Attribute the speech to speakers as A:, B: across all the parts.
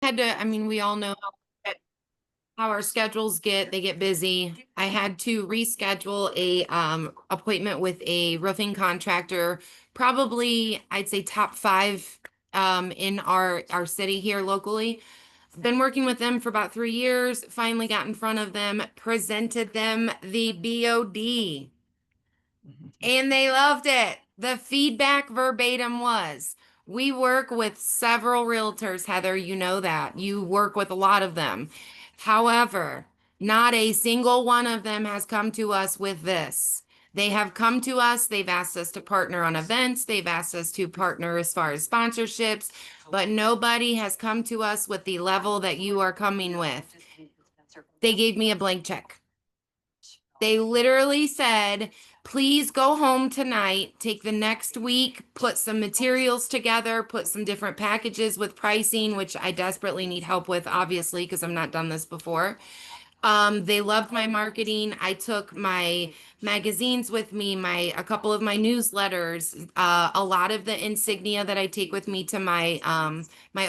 A: Had to, I mean, we all know how our schedules they get busy. I had to reschedule a appointment with a roofing contractor, probably I'd say top five in our city here locally. Been working with them for about 3 years, finally got in front of them, presented them the BOD. And they loved it. The feedback verbatim was, we work with several realtors, Heather, you know that. You work with a lot of them. However, not a single one of them has come to us with this. They have come to us, they've asked us to partner on events, they've asked us to partner as far as sponsorships, but nobody has come to us with the level that you are coming with. They gave me a blank check. They literally said, please go home tonight, take the next week, put some materials together, put some different packages with pricing, which I desperately need help with, obviously, because I've not done this before. They loved my marketing. I took my magazines with me, a couple of my newsletters, a lot of the insignia that I take with me to my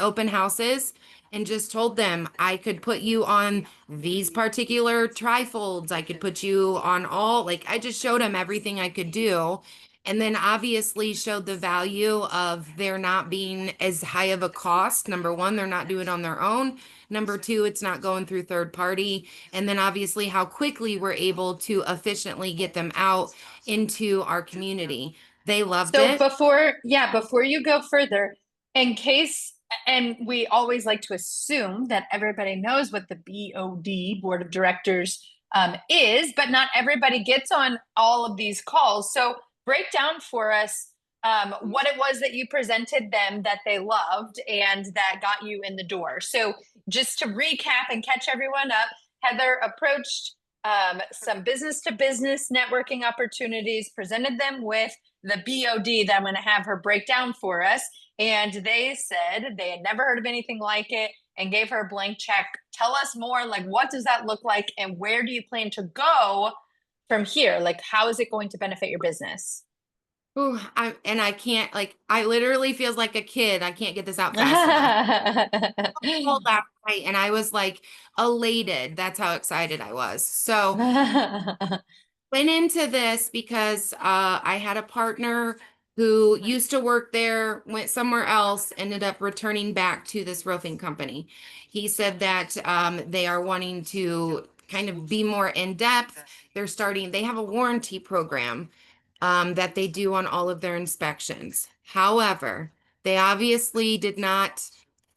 A: open houses, and just told them I could put you on these particular trifolds. I could put you on all, like I just showed them everything I could do. And then obviously showed the value of there not being as high of a cost. Number one, they're not doing it on their own. Number two, it's not going through third party. And then obviously how quickly we're able to efficiently get them out into our community. They loved
B: So
A: it.
B: before you go further, in case, and we always like to assume that everybody knows what the BOD, Board of Directors, is, but not everybody gets on all of these calls. So break down for us what it was that you presented them that they loved and that got you in the door. So just to recap and catch everyone up, Heather approached some business to business networking opportunities, presented them with the BOD that I'm going to have her break down for us. And they said they had never heard of anything like it and gave her a blank check. Tell us more, like, what does that look like and where do you plan to go from here? Like, how is it going to benefit your business?
A: Ooh, I can't like I literally feels like a kid. I can't get this out fast enough. Called last night and I was like elated. That's how excited I was. So went into this because I had a partner who used to work there, went somewhere else, ended up returning back to this roofing company. He said that they are wanting to kind of be more in depth. They have a warranty program that they do on all of their inspections. However, they obviously did not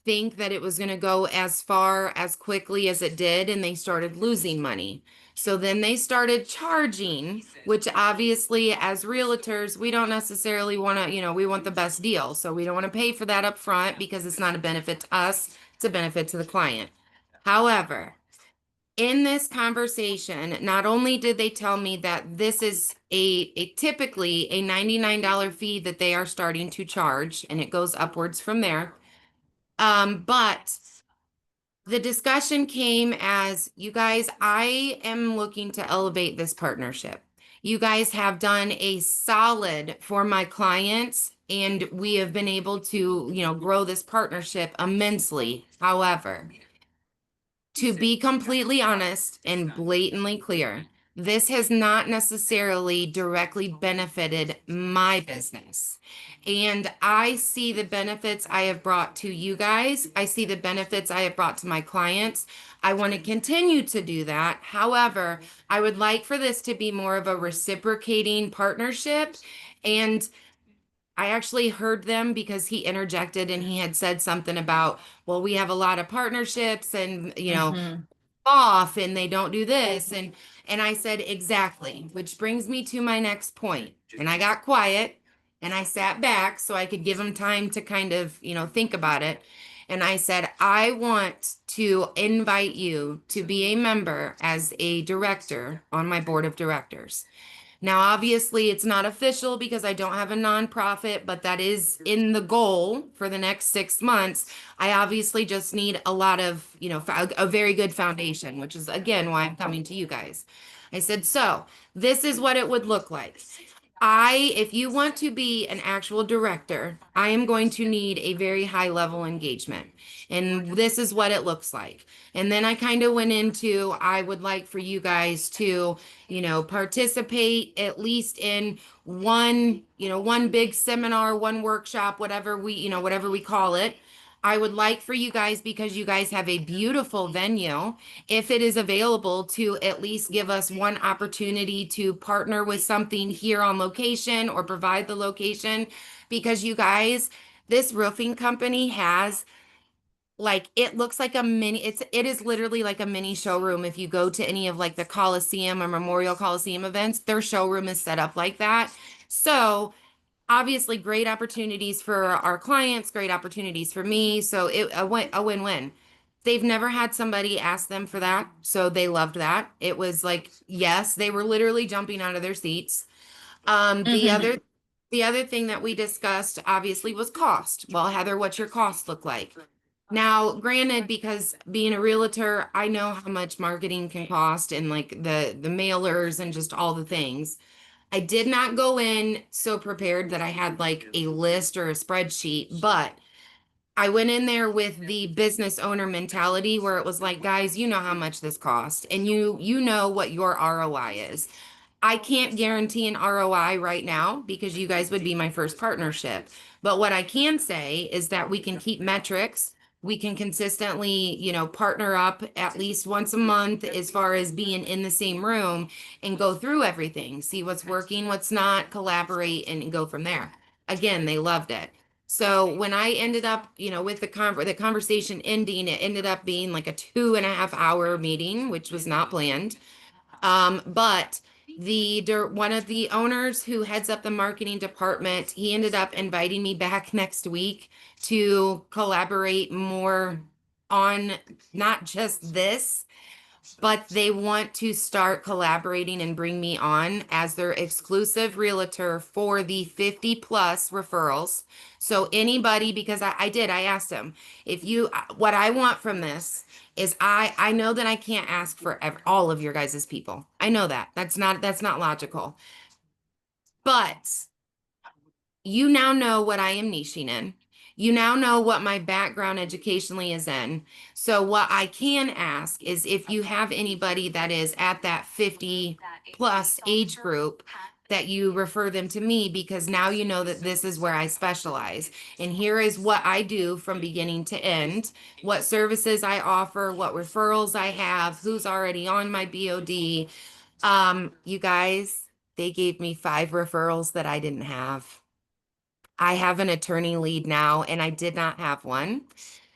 A: think that it was going to go as far as quickly as it did, and they started losing money. So then they started charging, which obviously, as realtors, we don't necessarily want to, we want the best deal. So we don't want to pay for that up front because it's not a benefit to us, it's a benefit to the client. However, in this conversation, not only did they tell me that this is a typically a $99 fee that they are starting to charge, and it goes upwards from there. But the discussion came as, you guys, I am looking to elevate this partnership. You guys have done a solid for my clients, and we have been able to, grow this partnership immensely. However, to be completely honest and blatantly clear, this has not necessarily directly benefited my business. And I see the benefits I have brought to you guys. I see the benefits I have brought to my clients. I want to continue to do that. However, I would like for this to be more of a reciprocating partnership. And I actually heard them because he interjected and he had said something about, well, we have a lot of partnerships and,
B: Mm-hmm.
A: off and they don't do this and I said exactly, which brings me to my next point. And I got quiet and I sat back so I could give him time to kind of, think about it. And I said, I want to invite you to be a member as a director on my board of directors. Now, obviously, it's not official because I don't have a nonprofit, but that is in the goal for the next 6 months. I obviously just need a lot of, a very good foundation, which is again why I'm coming to you guys. I said, so this is what it would look like. If you want to be an actual director, I am going to need a very high level engagement. And this is what it looks like. And then I kind of went into, I would like for you guys to, participate at least in one big seminar, one workshop, whatever we call it. I would like for you guys, because you guys have a beautiful venue, if it is available, to at least give us one opportunity to partner with something here on location or provide the location. Because you guys, this roofing company has, like, it looks like a mini, it is literally like a mini showroom. If you go to any of like the Coliseum or Memorial Coliseum events, their showroom is set up like that. So obviously great opportunities for our clients, great opportunities for me. So a win-win. They've never had somebody ask them for that, so they loved that. It was like, yes, they were literally jumping out of their seats. Um, the
B: Mhm.
A: other the other thing that we discussed obviously was cost. Well, Heather, what's your cost look like? Now, granted, because being a realtor, I know how much marketing can cost, and like the mailers and just all the things. I did not go in so prepared that I had like a list or a spreadsheet, but I went in there with the business owner mentality, where it was like, guys, you know how much this costs, and you know what your ROI is. I can't guarantee an ROI right now because you guys would be my first partnership. But what I can say is that we can keep metrics. We can consistently, partner up at least once a month as far as being in the same room and go through everything, see what's working, what's not, collaborate, and go from there. Again, they loved it. So when I ended up, with the conversation ending, it ended up being like a 2.5 hour meeting, which was not planned. But one of the owners who heads up the marketing department, he ended up inviting me back next week to collaborate more on not just this, but they want to start collaborating and bring me on as their exclusive realtor for the 50 plus referrals. So anybody, because I asked them, what I want from this is, I know that I can't ask for all of your guys' people. I know that. That's not logical. But you now know what I am niching in. You now know what my background educationally is in. So what I can ask is, if you have anybody that is at that 50 plus age group, that you refer them to me, because now you know that this is where I specialize. And here is what I do from beginning to end, what services I offer, what referrals I have, who's already on my BOD. You guys, they gave me 5 referrals that I didn't have. I have an attorney lead now, and I did not have one.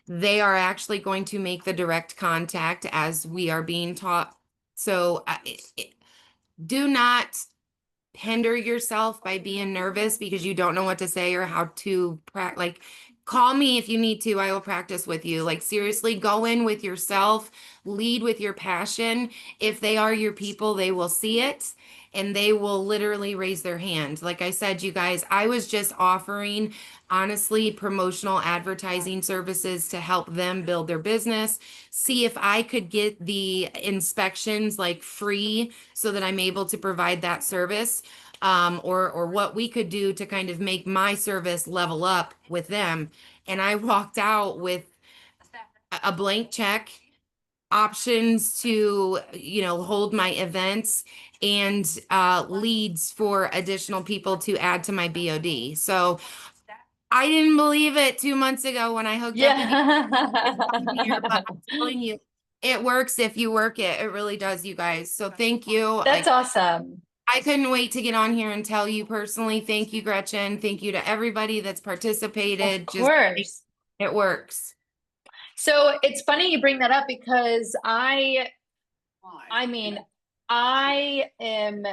A: They are actually going to make the direct contact as we are being taught. So do not hinder yourself by being nervous because you don't know what to say or how to like, call me if you need to. I will practice with you. Like, seriously, go in with yourself, lead with your passion. If they are your people, they will see it and they will literally raise their hand. Like I said, you guys, I was just offering, honestly, promotional advertising services to help them build their business, see if I could get the inspections like free so that I'm able to provide that service, or what we could do to kind of make my service level up with them. And I walked out with a blank check, options to, hold my events, and leads for additional people to add to my BOD. So I didn't believe it 2 months ago when I hooked up with you on here, but
B: Yeah.
A: I'm telling you, it works if you work it. It really does, you guys. So thank you.
B: That's
A: Like,
B: awesome.
A: I couldn't wait to get on here and tell you personally. Thank you, Gretchen. Thank you to everybody that's
B: Of
A: participated. Just,
B: course.
A: it works.
B: So it's funny you bring that up because I mean, I am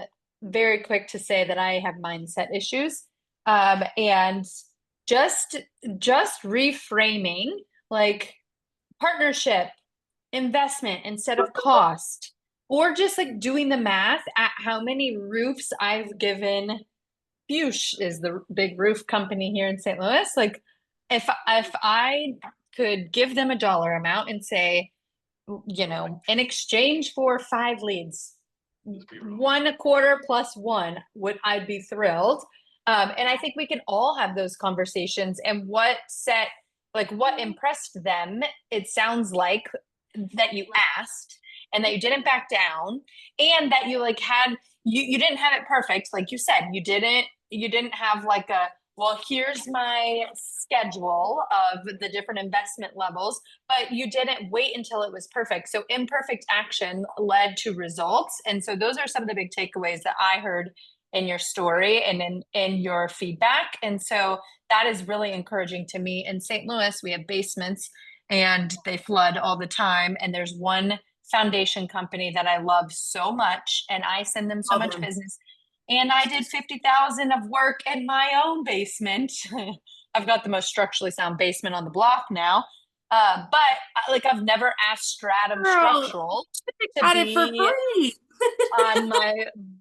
B: very quick to say that I have mindset issues. And just just reframing like partnership, investment instead of cost, or just like doing the math at how many roofs I've given. Fuchs is the big roof company here in St. Louis. Like if I could give them a dollar amount and say, in exchange for 5 leads, one a quarter plus one, would I'd be thrilled. And I think we can all have those conversations. And what impressed them, it sounds like that you asked and that you didn't back down and that you like had you didn't have it perfect. Like you said, you didn't have like a, well, here's my schedule of the different investment levels, but you didn't wait until it was perfect. So imperfect action led to results. And so those are some of the big takeaways that I heard in your story and in your feedback. And so that is really encouraging to me. In St. Louis, we have basements and they flood all the time. And there's one foundation company that I love so much, and I send them so
A: Love
B: much
A: them.
B: business. And I did 50,000 of work in my own basement. I've got the most structurally sound basement on the block now. But like I've never asked Stratum
A: Girl,
B: Structural to
A: got it for
B: be
A: free.
B: on my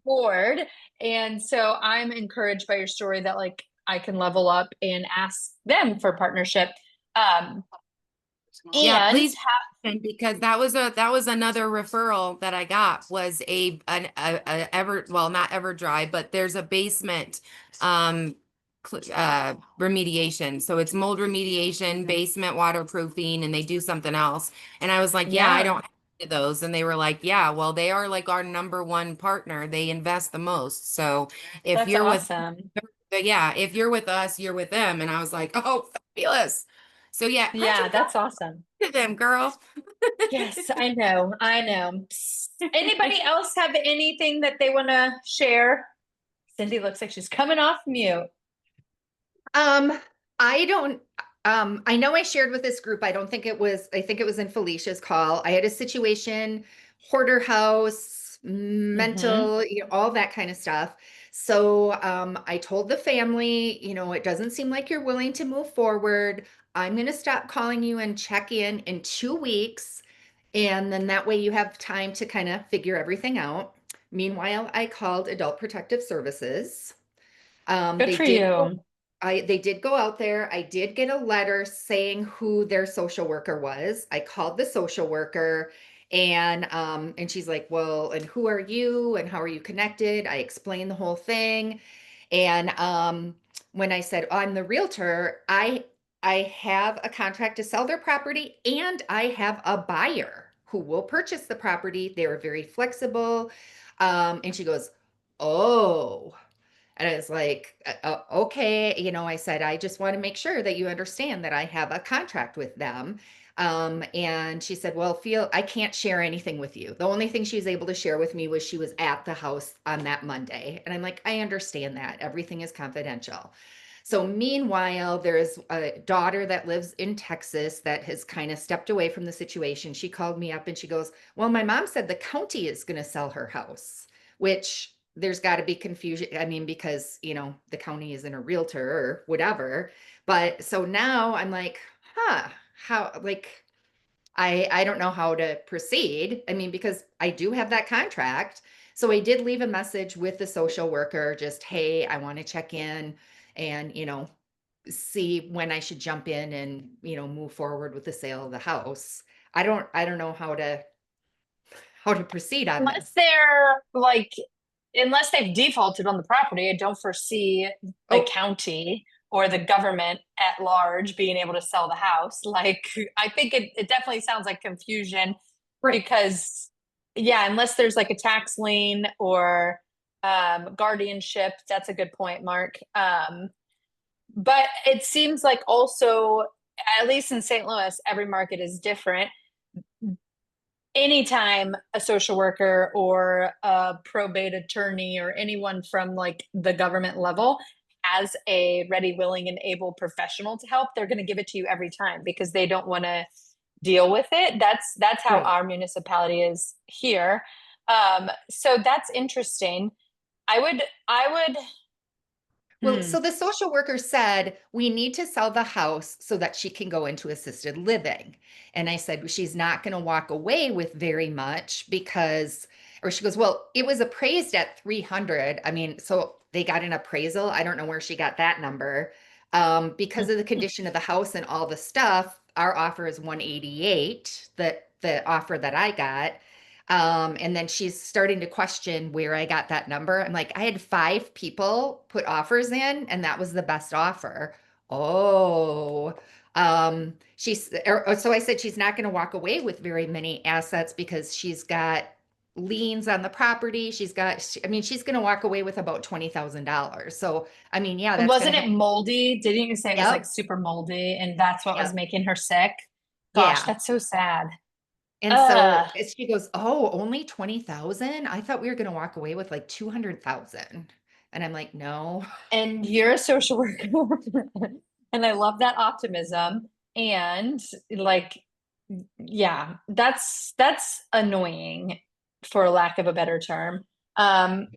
B: board. And so I'm encouraged by your story that like I can level up and ask them for partnership. Um,
A: Yeah,
B: and
A: please, and because that was another referral that I got was a ever, well, not ever dry, but there's a basement remediation. So it's mold remediation, basement waterproofing, and they do something else. And I was like, yeah, I
B: yeah,
A: don't have those. And they were like, yeah, well, they are like our number one partner. They invest the most. So if
B: that's
A: you're with,
B: awesome.
A: yeah, if you're with us, you're with them. And I was like, oh, fabulous. So yeah, Gretchen,
B: Yeah, that's awesome.
A: to them, girl.
B: Yes, I know. I know. Anybody else have anything that they want to share? Cindy looks like she's coming off mute.
C: Um, I don't, I know I shared with this group, I think it was in Felicia's call. I had a situation, hoarder house,
B: Mm-hmm.
C: mental, all that kind of stuff. So, I told the family, it doesn't seem like you're willing to move forward. I'm going to stop calling you and check in 2 weeks. And then that way you have time to kind of figure everything out. Meanwhile, I called Adult Protective Services. Um,
B: Good
C: they
B: for
C: did go,
B: you.
C: they did go out there. I did get a letter saying who their social worker was. I called the social worker and she's like, "Well, and who are you and how are you connected?" I explained the whole thing. And when I said, "Oh, I'm the realtor," I have a contract to sell their property and I have a buyer who will purchase the property. They were very flexible. And she goes, "Oh." And I was like, okay, I said, I just want to make sure that you understand that I have a contract with them. And she said, well, I can't share anything with you. The only thing she was able to share with me was she was at the house on that Monday. And I'm like, I understand that. Everything is confidential. So meanwhile, there's a daughter that lives in Texas that has kind of stepped away from the situation. She called me up and she goes, well, my mom said the county is going to sell her house, which there's got to be confusion. I mean, because, the county isn't a realtor or whatever. But so now I'm like, how, like, I don't know how to proceed. I mean, because I do have that contract. So I did leave a message with the social worker, just, hey, I want to check in and, see when I should jump in and, move forward with the sale of the house. I don't know how to proceed on
B: Unless
C: this.
B: they're like, unless they've defaulted on the property, I don't foresee the
C: Oh,
B: county or the government at large being able to sell the house. Like, I think it definitely sounds like confusion
C: right.
B: because, yeah, unless there's like a tax lien or guardianship, that's a good point, Mark. But it seems like also, at least in St. Louis, every market is different. Anytime a social worker or a probate attorney or anyone from like the government level has a ready, willing, and able professional to help, they're going to give it to you every time because they don't want to deal with it. That's how
C: Right.
B: our municipality is here. So that's interesting. I would.
C: Well,
B: Hmm.
C: so the social worker said, we need to sell the house so that she can go into assisted living. And I said, she's not going to walk away with very much because, or she goes, well, it was appraised at 300. I mean, so they got an appraisal. I don't know where she got that number. Because of the condition of the house and all the stuff, our offer is 188, the offer that I got. And then she's starting to question where I got that number. I'm like, I had 5 people put offers in, and that was the best offer. Oh, so I said she's not going to walk away with very many assets because she's got liens on the property. I mean, she's going to walk away with about $20,000. So, I mean, yeah,
B: And
C: that's going
B: wasn't
C: to
B: it
C: happen.
B: moldy? Didn't you say it was like
C: Yep.
B: super moldy and that's what was
C: Yep.
B: making her sick? Gosh,
C: Yeah.
B: that's so sad.
C: And so
B: Uh,
C: she goes, "Oh, only 20,000? I thought we were going to walk away with like 200,000." And I'm like, "No."
B: and you're a social worker. And I love that optimism. And like, yeah, that's annoying for lack of a better term. Um,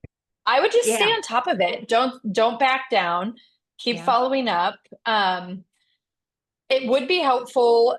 B: I would just stay
C: Yeah.
B: on top of it. Don't back down. Keep
C: Yeah.
B: following up. It would be helpful.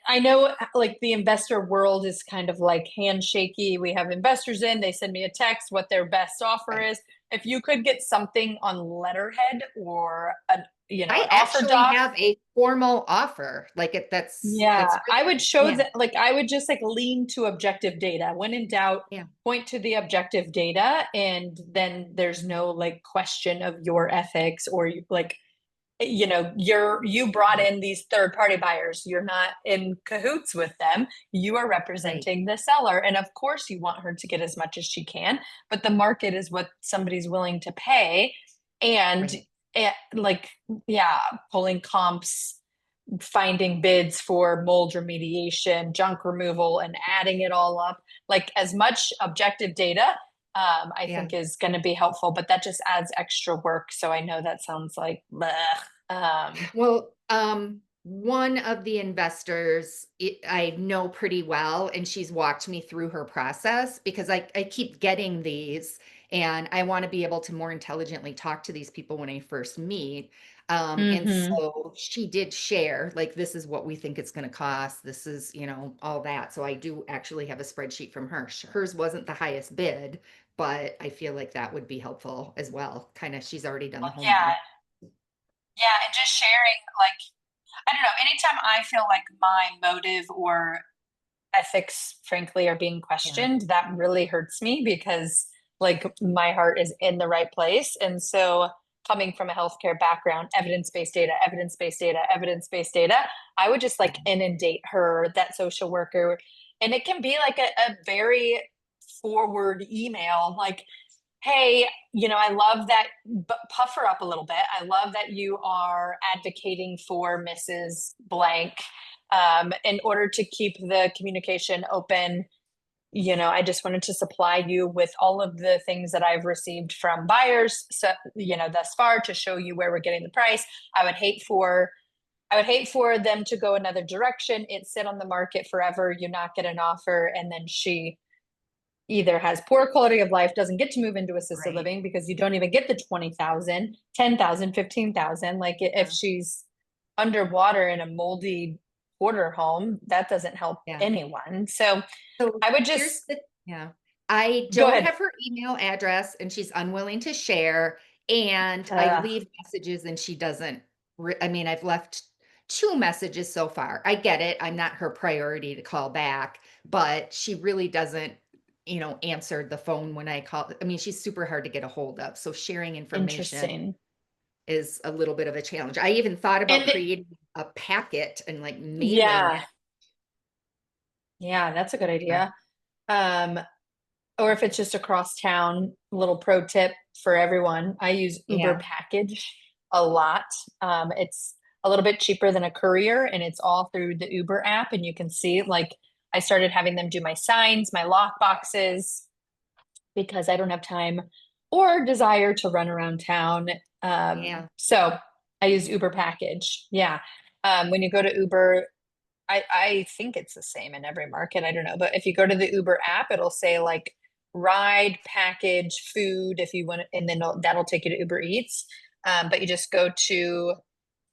B: I know like the investor world is kind of like handshaky. We have investors in, they send me a text what their best offer
C: Right.
B: is. If you could get something on letterhead or
C: I
B: an offer
C: actually
B: doc.
C: have a formal offer. Like that's
B: Yeah, I would
C: written.
B: show
C: Yeah.
B: that, like, I would just like lean to objective data. When in doubt,
C: Yeah.
B: point to the objective data, and then there's no like question of your ethics or like, you brought in these third party buyers. You're not in cahoots with them. You are
C: Right.
B: representing the seller. And of course, you want her to get as much as she can, but the market is what somebody's willing to pay. And
C: Right.
B: like, yeah, pulling comps, finding bids for mold remediation, junk removal, and adding it all up. Like as much objective data, I
C: Yeah.
B: think is going to be helpful, but that just adds extra work. So I know that sounds like, bleh.
C: Well, one of the investors I know pretty well, and she's walked me through her process because I keep getting these, and I want to be able to more intelligently talk to these people when I first meet. And
B: Mm-hmm.
C: so she did share, like, this is what we think it's going to cost. This is, all that. So I do actually have a spreadsheet from her. Hers wasn't the highest bid, but I feel like that would be helpful as well. Kind of, she's already done the
B: Yeah,
C: homework.
B: yeah, and just sharing, like, I don't know, anytime I feel like my motive or ethics, frankly, are being
C: Yeah.
B: questioned, that really hurts me because like my heart is in the right place. And so coming from a healthcare background, evidence-based data, evidence-based data, evidence-based data, I would just like inundate her, that social worker. And it can be like a very forward email, like, hey, I love that, puff her up a little bit. I love that you are advocating for Mrs. Blank, in order to keep the communication open. I just wanted to supply you with all of the things that I've received from buyers, so, thus far, to show you where we're getting the price. I would hate for them to go another direction. It sit on the market forever. You not get an offer, and then she either has poor quality of life, doesn't get to move into assisted
C: Right.
B: living because you don't even get the 20,000, 10,000, 15,000. Like if
C: Yeah.
B: she's underwater in a moldy quarter home, that doesn't help
C: Yeah.
B: anyone. So
C: So
B: I would
C: here's
B: just
C: the yeah. I
B: go
C: don't
B: ahead.
C: have her email address and she's unwilling to share. And I
B: Uh,
C: leave messages and she doesn't. I mean, I've left 2 messages so far. I get it. I'm not her priority to call back, but she really doesn't, answer the phone when I call. I mean, she's super hard to get a hold of. So sharing information
B: Interesting.
C: is a little bit of a challenge. I even thought about
B: And
C: creating a packet and like mailing
B: yeah,
C: it.
B: yeah, that's a good
C: Uh,
B: idea. Um, or if it's just across town, little pro tip for everyone. I use Uber
C: Yeah.
B: Package a lot. It's a little bit cheaper than a courier, and it's all through the Uber app. And you can see, like, I started having them do my signs, my lock boxes, because I don't have time or desire to run around town.
C: Yeah.
B: So I use Uber Package. Yeah. When you go to Uber, I think it's the same in every market. I don't know. But if you go to the Uber app, it'll say like ride, package, food, if you want, and then that'll take you to Uber Eats. But you just go to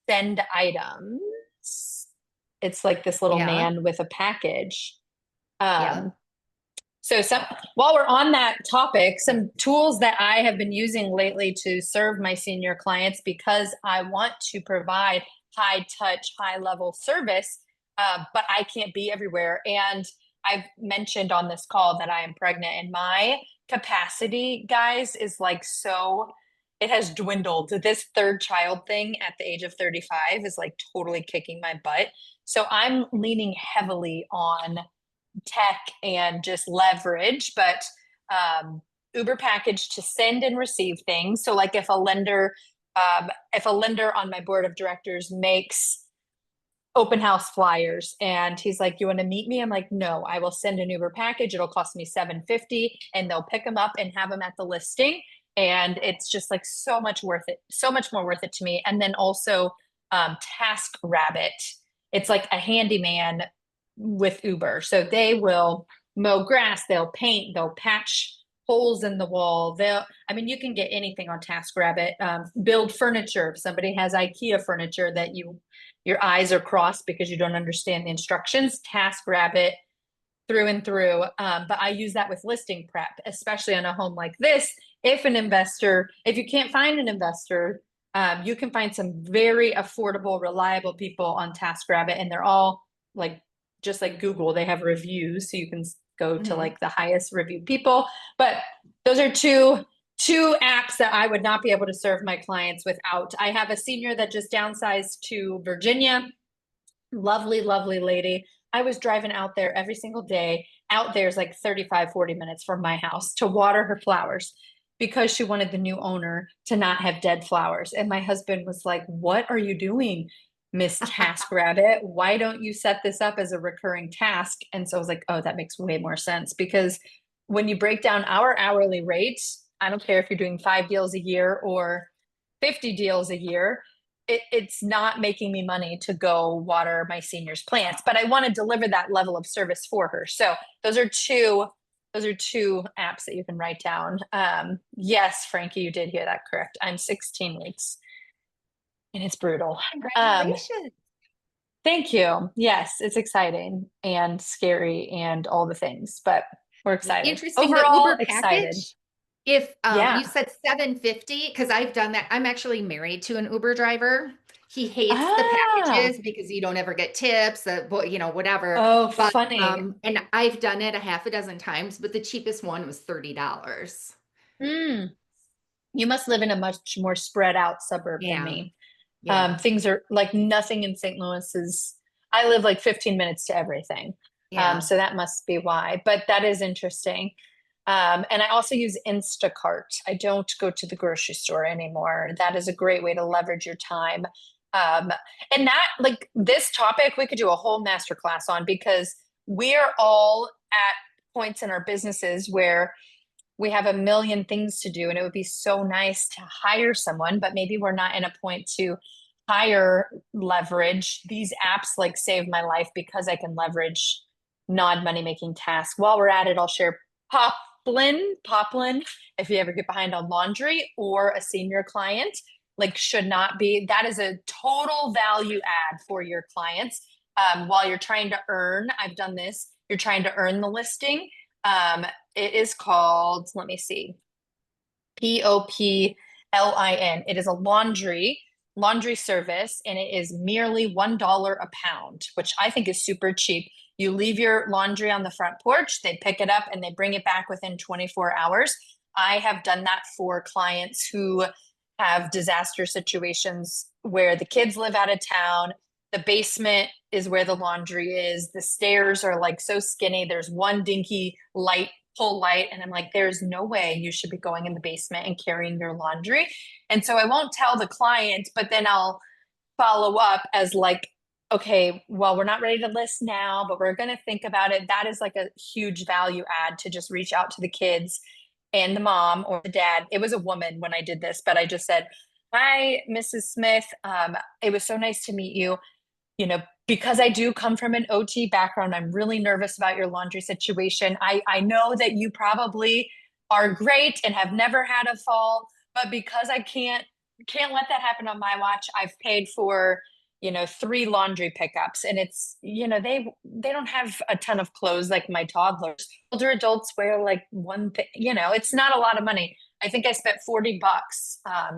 B: send items. It's like this little
C: Yeah.
B: man with a package.
C: Yeah.
B: Um, so while we're on that topic, some tools that I have been using lately to serve my senior clients because I want to provide high touch, high level service, but I can't be everywhere. And I've mentioned on this call that I am pregnant, and my capacity, guys, is like so, it has dwindled. This third child thing at the age of 35 is like totally kicking my butt. So I'm leaning heavily on tech and just leverage, but Uber package to send and receive things. So like if a lender on my board of directors makes open house flyers and he's like, you want to meet me? I'm like, no, I will send an Uber package. It'll cost me $7.50 and they'll pick them up and have them at the listing. And it's just like so much worth it, so much more worth it to me. And then also Task Rabbit. It's like a handyman with Uber. So they will mow grass, they'll paint, they'll patch holes in the wall. I mean, you can get anything on TaskRabbit. Build furniture. If somebody has IKEA furniture that your eyes are crossed because you don't understand the instructions, TaskRabbit through and through. But I use that with listing prep, especially on a home like this. If you can't find an investor, you can find some very affordable, reliable people on TaskRabbit, and they're all like, just like Google, they have reviews, so you can go to like the highest reviewed people. But those are two apps that I would not be able to serve my clients without. I have a senior that just downsized to Virginia. Lovely, lovely lady. I was driving out there every single day. Out there's like 35, 40 minutes from my house to water her flowers because she wanted the new owner to not have dead flowers. And my husband was like, what are you doing, Miss TaskRabbit? Why don't you set this up as a recurring task? And so I was like, oh, that makes way more sense, because when you break down our hourly rates, I don't care if you're doing 5 deals a year or 50 deals a year, it's not making me money to go water my senior's plants, but I want to deliver that level of service for her. So those are two apps that you can write down. Yes, Frankie, you did hear that correct. I'm 16 weeks and it's brutal.
C: Congratulations.
B: Thank you. Yes, it's exciting and scary and all the things, but we're excited.
C: Interesting.
B: Overall,
C: The Uber
B: excited.
C: package. If
B: Yeah.
C: you said 750, because I've done that. I'm actually married to an Uber driver. He hates the packages because you don't ever get tips, whatever.
B: Oh,
C: But
B: funny.
C: and I've done it a half a dozen times, but the cheapest one was $30.
B: Mm. You must live in a much more spread out suburb than
C: Yeah.
B: me.
C: Yeah.
B: Things are like nothing in St. Louis I live like 15 minutes to everything.
C: Yeah.
B: So that must be why, but that is interesting. And I also use Instacart. I don't go to the grocery store anymore. That is a great way to leverage your time. And that, like this topic, we could do a whole masterclass on, because we're all at points in our businesses where we have a million things to do, and it would be so nice to hire someone, but maybe we're not in a point to hire leverage. These apps like save my life because I can leverage non-money making tasks. While we're at it, I'll share Poplin, if you ever get behind on laundry or a senior client, like should not be, that is a total value add for your clients. While you're trying to earn, I've done this, you're trying to earn the listing. It is called, let me see, Poplin. It is a laundry service, and it is merely $1 a pound, which I think is super cheap. You leave your laundry on the front porch, they pick it up and they bring it back within 24 hours. I have done that for clients who have disaster situations where the kids live out of town. The basement is where the laundry is. The stairs are like so skinny. There's one dinky pull light. And I'm like, there's no way you should be going in the basement and carrying your laundry. And so I won't tell the client, but then I'll follow up as like, okay, well, we're not ready to list now, but we're going to think about it. That is like a huge value add, to just reach out to the kids and the mom or the dad. It was a woman when I did this, but I just said, hi, Mrs. Smith. It was so nice to meet you. Because I do come from an OT background, I'm really nervous about your laundry situation. I know that you probably are great and have never had a fall, but because I can't let that happen on my watch, I've paid for 3 laundry pickups, and it's they don't have a ton of clothes like my toddlers. Older adults wear like one thing. It's not a lot of money. I think I spent $40,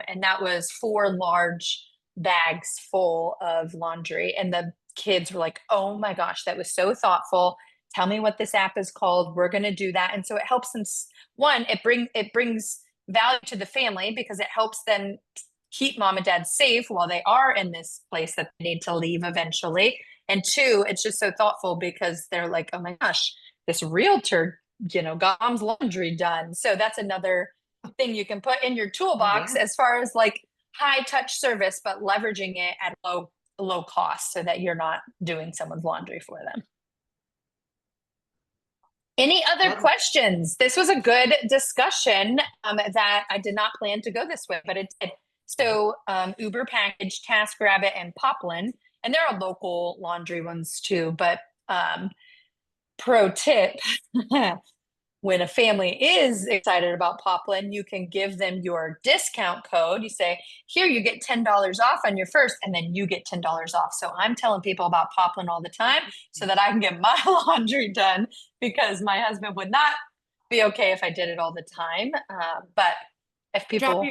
B: and that was 4 large bags full of laundry. And the kids were like, oh my gosh, that was so thoughtful. tell me what this app is called. We're going to do that. And so it helps them. One, it brings value to the family because it helps them keep mom and dad safe while they are in this place that they need to leave eventually. And two, it's just so thoughtful because they're like, oh my gosh, this realtor, got mom's laundry done. So that's another thing you can put in your toolbox as far as like high touch service, but leveraging it at low cost so that you're not doing someone's laundry for them. Any other questions? This was a good discussion that I did not plan to go this way, but it did. So Uber Package, TaskRabbit, and Poplin, and there are local laundry ones too, but pro tip, when a family is excited about Poplin, you can give them your discount code. You say, here, you get $10 off on your first, and then you get $10 off. So I'm telling people about Poplin all the time so that I can get my laundry done, because my husband would not be okay if I did it all the time. But if people...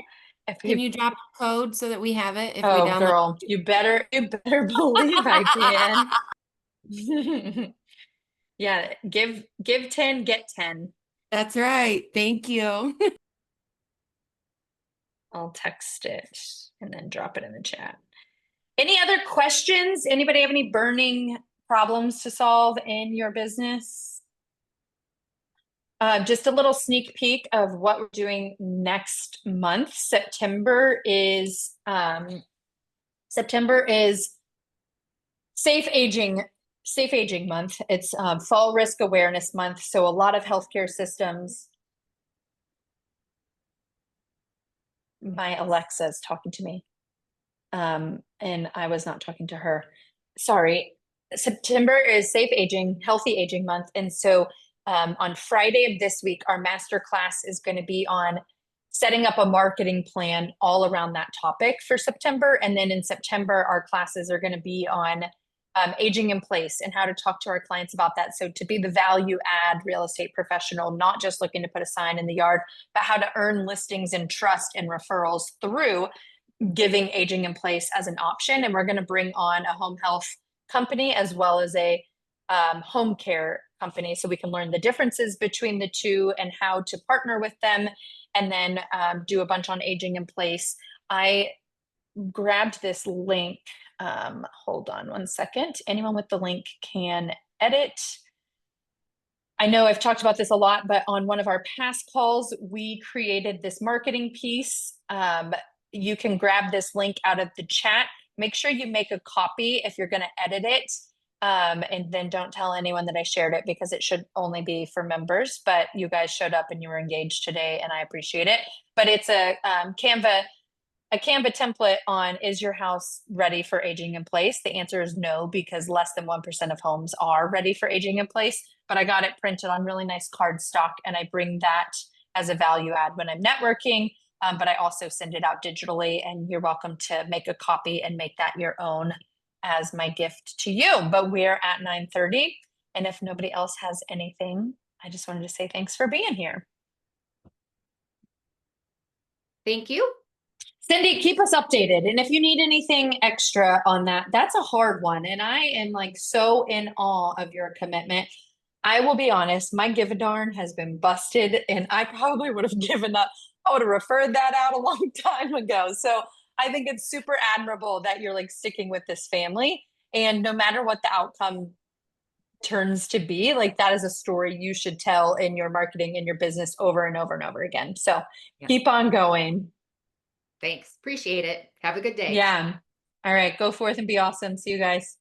A: Can you drop a code so that we have it if we
B: Oh,
A: download?
B: girl, you better believe I can. Yeah, give 10, get 10.
A: That's right. Thank you.
B: I'll text it and then drop it in the chat. Any other questions? Anybody have any burning problems to solve in your business? Just a little sneak peek of what we're doing next month. September is Safe Aging Month. It's Fall Risk Awareness Month. So a lot of healthcare systems. My Alexa is talking to me. And I was not talking to her. Sorry. September is Healthy Aging Month. And so on Friday of this week, our master class is going to be on setting up a marketing plan all around that topic for September. And then in September, our classes are going to be on aging in place and how to talk to our clients about that. So to be the value add real estate professional, not just looking to put a sign in the yard, but how to earn listings and trust and referrals through giving aging in place as an option. And we're going to bring on a home health company as well as a home care company, so we can learn the differences between the two and how to partner with them, and then do a bunch on aging in place. I grabbed this link. Hold on one second. Anyone with the link can edit. I know I've talked about this a lot, but on one of our past calls, we created this marketing piece. You can grab this link out of the chat. Make sure you make a copy if you're going to edit it. And then don't tell anyone that I shared it, because it should only be for members, but you guys showed up and you were engaged today and I appreciate it. But it's a Canva template on, is your house ready for aging in place? The answer is no, because less than 1% of homes are ready for aging in place. But I got it printed on really nice cardstock, and I bring that as a value add when I'm networking. But I also send it out digitally, and you're welcome to make a copy and make that your own as my gift to you. But we're at 9:30. And if nobody else has anything, I just wanted to say thanks for being here.
C: Thank you.
B: Cindy, keep us updated. And if you need anything extra on that, that's a hard one. And I am like so in awe of your commitment. I will be honest, my give a darn has been busted, and I probably would have given up. I would have referred that out a long time ago. So I think it's super admirable that you're like sticking with this family, and no matter what the outcome turns to be, like that is a story you should tell in your marketing and your business over and over and over again. So keep on going.
C: Thanks. Appreciate it. Have a good day.
B: Yeah. All right. Go forth and be awesome. See you guys.